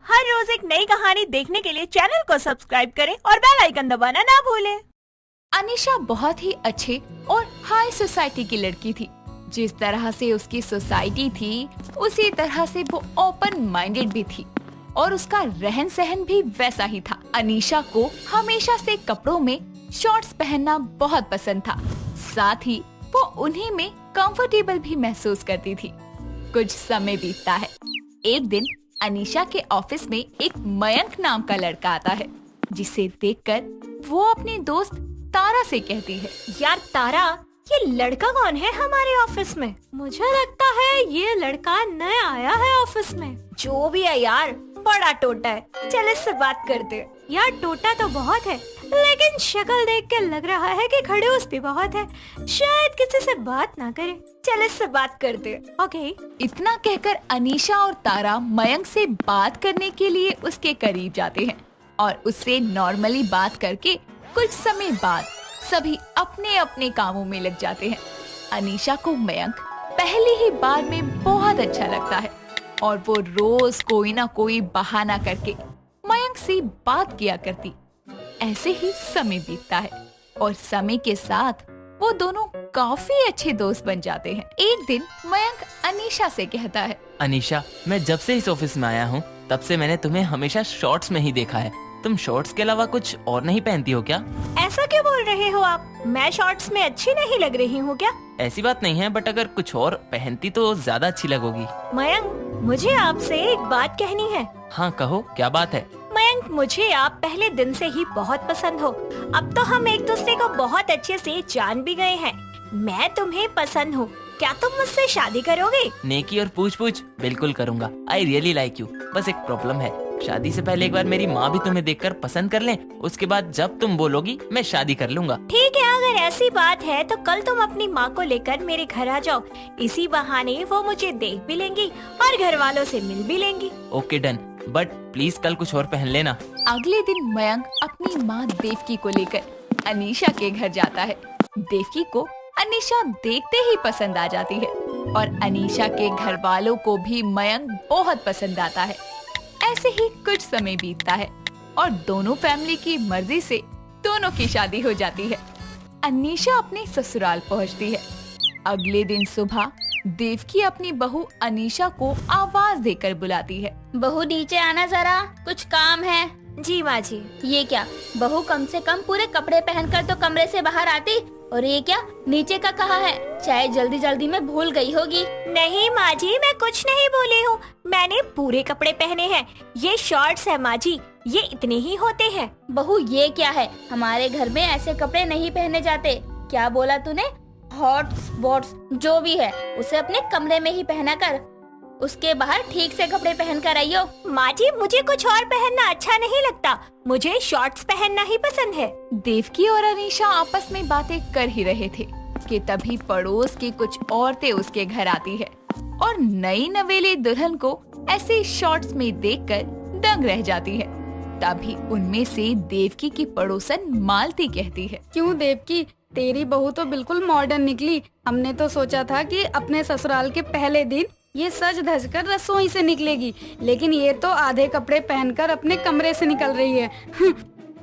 हर रोज एक नई कहानी देखने के लिए चैनल को सब्सक्राइब करें और बेल आइकन दबाना ना भूलें। अनीशा बहुत ही अच्छे और हाई सोसाइटी की लड़की थी। जिस तरह से उसकी सोसाइटी थी उसी तरह से वो ओपन माइंडेड भी थी और उसका रहन सहन भी वैसा ही था। अनीशा को हमेशा से कपड़ों में शॉर्ट्स पहनना बहुत पसंद था। साथ ही वो उन्हीं में कंफर्टेबल भी महसूस करती थी। कुछ समय बीतता है। एक दिन अनीशा के ऑफिस में एक मयंक नाम का लड़का आता है, जिसे देखकर वो अपनी दोस्त तारा से कहती है, यार तारा, ये लड़का कौन है हमारे ऑफिस में? मुझे लगता है ये लड़का नया आया है ऑफिस में। जो भी है यार, बड़ा टोटा है। चल इससे बात करते हैं। यार टोटा तो बहुत है, लेकिन शक्ल देख के लग रहा है कि खड़ूस भी बहुत है। शायद किसी से बात ना करे। चल इससे बात करते हैं। ओके। इतना कहकर अनीशा और तारा मयंक से बात करने के लिए उसके करीब जाते हैं और उससे नॉर्मली बात करके कुछ समय बाद सभी अपने अपने कामों में लग जाते हैं। अनीशा को मयंक पहली ही बार में बहुत अच्छा लगता है और वो रोज कोई ना कोई बहाना करके मयंक से बात किया करती। ऐसे ही समय बीतता है और समय के साथ वो दोनों काफी अच्छे दोस्त बन जाते हैं। एक दिन मयंक अनीशा से कहता है, अनीशा, मैं जब से इस ऑफिस में आया हूँ तब से मैंने तुम्हें हमेशा शॉर्ट्स में ही देखा है। तुम शॉर्ट्स के अलावा कुछ और नहीं पहनती हो क्या? ऐसा क्यों बोल रहे हो आप? मैं शॉर्ट्स में अच्छी नहीं लग रही हूँ क्या? ऐसी बात नहीं है, बट अगर कुछ और पहनती तो ज्यादा अच्छी लगोगी। मयंक, मुझे आपसे एक बात कहनी है। हाँ कहो, क्या बात है? मयंक, मुझे आप पहले दिन से ही बहुत पसंद हो। अब तो हम एक दूसरे को बहुत अच्छे से जान भी गए हैं। मैं तुम्हें पसंद हूँ। क्या तुम मुझसे शादी करोगे? नेकी और पूछ पूछ बिल्कुल करूँगा। I really like you. बस एक प्रॉब्लम है, शादी से पहले एक बार मेरी माँ भी तुम्हें देखकर पसंद कर ले। उसके बाद जब तुम बोलोगी मैं शादी कर लूँगा। ठीक है, अगर ऐसी बात है तो कल तुम अपनी माँ को लेकर मेरे घर आ जाओ। इसी बहाने वो मुझे देख भी लेंगी और घर वालों से मिल भी लेंगी। ओके डन, बट प्लीज कल कुछ और पहन लेना। अगले दिन मयंक अपनी माँ देवकी को लेकर अनीशा के घर जाता है। देवकी को अनीशा देखते ही पसंद आ जाती है और अनीशा के घर वालों को भी मयंक बहुत पसंद आता है। ऐसे ही कुछ समय बीतता है और दोनों फैमिली की मर्जी से दोनों की शादी हो जाती है। अनीशा अपने ससुराल पहुंचती है। अगले दिन सुबह देवकी अपनी बहू अनीशा को आवाज देकर बुलाती है। बहू नीचे आना जरा, कुछ काम है। जी माँ जी। ये क्या, बहू कम से कम पूरे कपड़े पहनकर तो कमरे से बाहर आती, और ये क्या नीचे का कहा है? चाहे जल्दी जल्दी में भूल गई होगी। नहीं माँ जी, मैं कुछ नहीं भूली हूँ। मैंने पूरे कपड़े पहने हैं। ये शॉर्ट्स है माँ जी, ये इतने ही होते हैं। बहू ये क्या है? हमारे घर में ऐसे कपड़े नहीं पहने जाते। क्या बोला तूने? हॉट स्पॉट्स जो भी है उसे अपने कमरे में ही पहना कर, उसके बाहर ठीक से कपड़े पहन कर आइयो। माँ जी, मुझे कुछ और पहनना अच्छा नहीं लगता। मुझे शॉर्ट्स पहनना ही पसंद है। देवकी और अनीशा आपस में बातें कर ही रहे थे कि तभी पड़ोस की कुछ औरतें उसके घर आती है और नई नवेली दुल्हन को ऐसे शॉर्ट्स में देखकर दंग रह जाती है। तभी उनमें से देवकी की पड़ोसन मालती कहती है, क्यों देवकी, तेरी बहू तो बिल्कुल मॉडर्न निकली। हमने तो सोचा था कि अपने ससुराल के पहले दिन ये सज धज कर रसोई से निकलेगी, लेकिन ये तो आधे कपड़े पहनकर अपने कमरे से निकल रही है।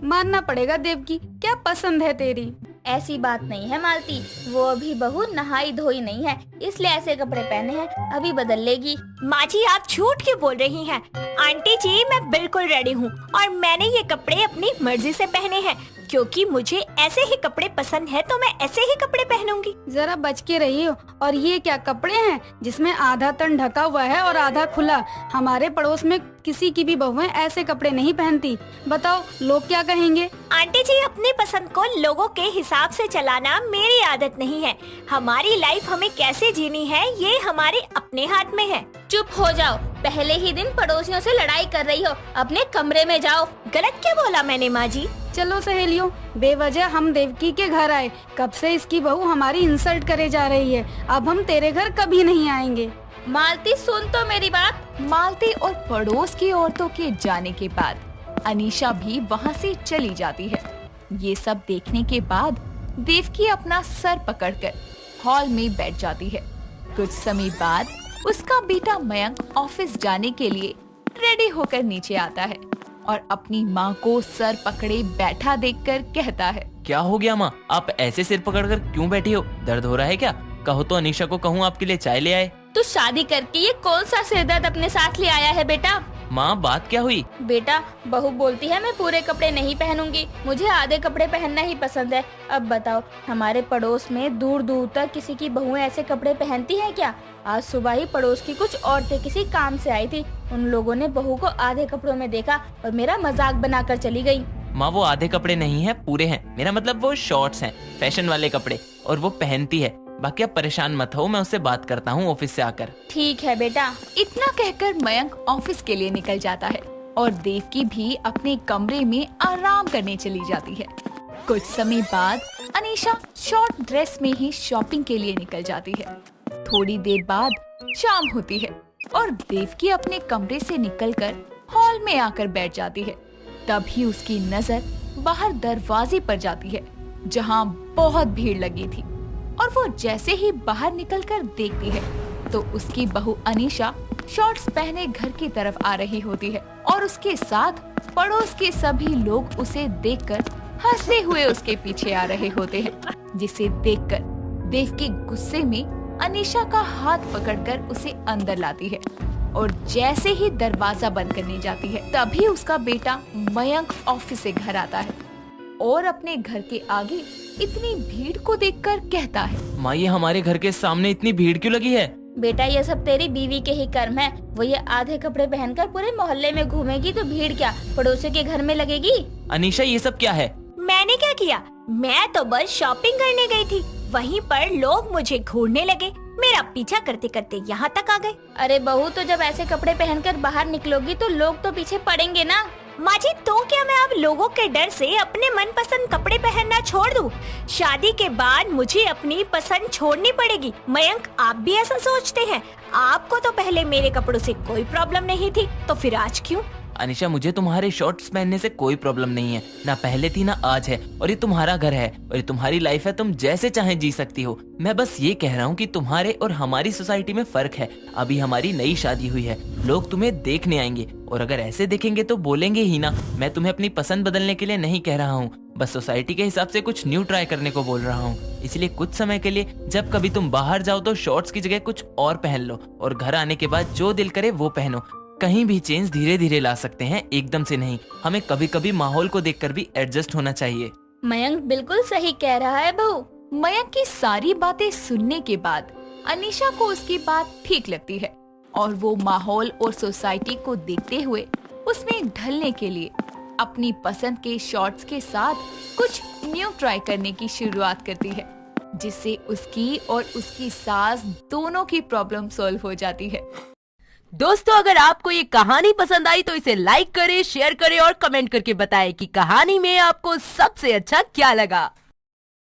मानना पड़ेगा देवकी, क्या पसंद है तेरी? ऐसी बात नहीं है मालती, वो अभी बहू नहाई धोई नहीं है, इसलिए ऐसे कपड़े पहने हैं, अभी बदल लेगी। माँ जी, आप झूठ क्यों बोल रही हैं? आंटी जी, मैं बिल्कुल रेडी हूँ और मैंने ये कपड़े अपनी मर्जी से पहने हैं, क्योंकि मुझे ऐसे ही कपड़े पसंद है तो मैं ऐसे ही कपड़े पहनूंगी। जरा बच के रही हो। और ये क्या कपड़े हैं जिसमें आधा तन ढका हुआ है और आधा खुला? हमारे पड़ोस में किसी की भी बहुएं ऐसे कपड़े नहीं पहनती। बताओ लोग क्या कहेंगे? आंटी जी, अपनी पसंद को लोगों के हिसाब से चलाना मेरी आदत नहीं है। हमारी लाइफ हमें कैसे जीनी है ये हमारे अपने हाथ में है। चुप हो जाओ, पहले ही दिन पड़ोसियों से लड़ाई कर रही हो, अपने कमरे में जाओ। गलत क्या बोला मैंने माँ जी? चलो सहेलियों, बेवजह हम देवकी के घर आए। कब से इसकी बहू हमारी इंसल्ट करे जा रही है। अब हम तेरे घर कभी नहीं आएंगे। मालती सुन तो मेरी बात। मालती और पड़ोस की औरतों के जाने के बाद अनीशा भी वहाँ से चली जाती है। ये सब देखने के बाद देवकी अपना सर पकड़कर हॉल में बैठ जाती है। कुछ समय बाद उसका बेटा मयंक ऑफिस जाने के लिए रेडी होकर नीचे आता है और अपनी माँ को सर पकड़े बैठा देखकर कहता है, क्या हो गया माँ, आप ऐसे सिर पकड़कर क्यों बैठी हो? दर्द हो रहा है क्या? कहो तो अनीशा को कहूँ आपके लिए चाय ले आए। तू शादी करके ये कौन सा सिरदर्द अपने साथ ले आया है बेटा? माँ बात क्या हुई? बेटा बहू बोलती है मैं पूरे कपड़े नहीं पहनूंगी, मुझे आधे कपड़े पहनना ही पसंद है। अब बताओ हमारे पड़ोस में दूर दूर तक किसी की बहुएं ऐसे कपड़े पहनती हैं क्या? आज सुबह ही पड़ोस की कुछ औरतें किसी काम से आई थी, उन लोगों ने बहू को आधे कपड़ों में देखा और मेरा मजाक बनाकर चली गयी। माँ वो आधे कपड़े नहीं है, पूरे हैं। मेरा मतलब वो शॉर्ट्स हैं, फैशन वाले कपड़े, और वो पहनती है। बाकी आप परेशान मत हो, मैं उससे बात करता हूँ ऑफिस से आकर। ठीक है बेटा। इतना कहकर मयंक ऑफिस के लिए निकल जाता है और देवकी भी अपने कमरे में आराम करने चली जाती है। कुछ समय बाद अनीशा शॉर्ट ड्रेस में ही शॉपिंग के लिए निकल जाती है। थोड़ी देर बाद शाम होती है और देवकी अपने कमरे से निकलकर हॉल में आकर बैठ जाती है। तभी उसकी नजर बाहर दरवाजे पर जाती है जहाँ बहुत भीड़ लगी थी, और वो जैसे ही बाहर निकलकर देखती है तो उसकी बहू अनीशा शॉर्ट्स पहने घर की तरफ आ रही होती है और उसके साथ पड़ोस के सभी लोग उसे देखकर हंसते हुए उसके पीछे आ रहे होते हैं, जिसे देखकर देवकी गुस्से में अनीशा का हाथ पकड़कर उसे अंदर लाती है और जैसे ही दरवाजा बंद करने जाती है तभी उसका बेटा मयंक ऑफिस से घर आता है और अपने घर के आगे इतनी भीड़ को देखकर कहता है, माँ ये हमारे घर के सामने इतनी भीड़ क्यों लगी है? बेटा ये सब तेरी बीवी के ही कर्म है। वो ये आधे कपड़े पहनकर पूरे मोहल्ले में घूमेगी तो भीड़ क्या पड़ोसी के घर में लगेगी? अनीशा ये सब क्या है? मैंने क्या किया? मैं तो बस शॉपिंग करने गई थी, वहीं पर लोग मुझे घूरने लगे, मेरा पीछा करते करते यहाँ तक आ गए। अरे बहू तो जब ऐसे कपड़े पहनकर बाहर निकलोगी तो लोग तो पीछे पड़ेंगे ना। माँ जी तो क्या मैं अब लोगों के डर से अपने मनपसंद कपड़े पहनना छोड़ दूं? शादी के बाद मुझे अपनी पसंद छोड़नी पड़ेगी। मयंक आप भी ऐसा सोचते हैं? आपको तो पहले मेरे कपड़ों से कोई प्रॉब्लम नहीं थी, तो फिर आज क्यों? अनीशा मुझे तुम्हारे शॉर्ट्स पहनने से कोई प्रॉब्लम नहीं है, ना पहले थी ना आज है, और ये तुम्हारा घर है और ये तुम्हारी लाइफ है, तुम जैसे चाहे जी सकती हो। मैं बस ये कह रहा हूँ कि तुम्हारे और हमारी सोसाइटी में फर्क है। अभी हमारी नई शादी हुई है, लोग तुम्हें देखने आएंगे और अगर ऐसे देखेंगे तो बोलेंगे ही ना। मैं तुम्हें अपनी पसंद बदलने के लिए नहीं कह रहा हूँ, बस सोसाइटी के हिसाब से कुछ न्यू ट्राई करने को बोल रहा हूँ। इसलिए कुछ समय के लिए जब कभी तुम बाहर जाओ तो शॉर्ट्स की जगह कुछ और पहन लो और घर आने के बाद जो दिल करे वो पहनो। कहीं भी चेंज धीरे धीरे ला सकते हैं, एकदम से नहीं। हमें कभी कभी माहौल को देखकर भी एडजस्ट होना चाहिए। मयंक बिल्कुल सही कह रहा है बहू। मयंक की सारी बातें सुनने के बाद अनीशा को उसकी बात ठीक लगती है और वो माहौल और सोसाइटी को देखते हुए उसमें ढलने के लिए अपनी पसंद के शॉर्ट्स के साथ कुछ न्यू ट्राई करने की शुरुआत करती है, जिससे उसकी और उसकी सास दोनों की प्रॉब्लम सॉल्व हो जाती है। दोस्तों अगर आपको ये कहानी पसंद आई तो इसे लाइक करें, शेयर करें और कमेंट करके बताएं कि कहानी में आपको सबसे अच्छा क्या लगा।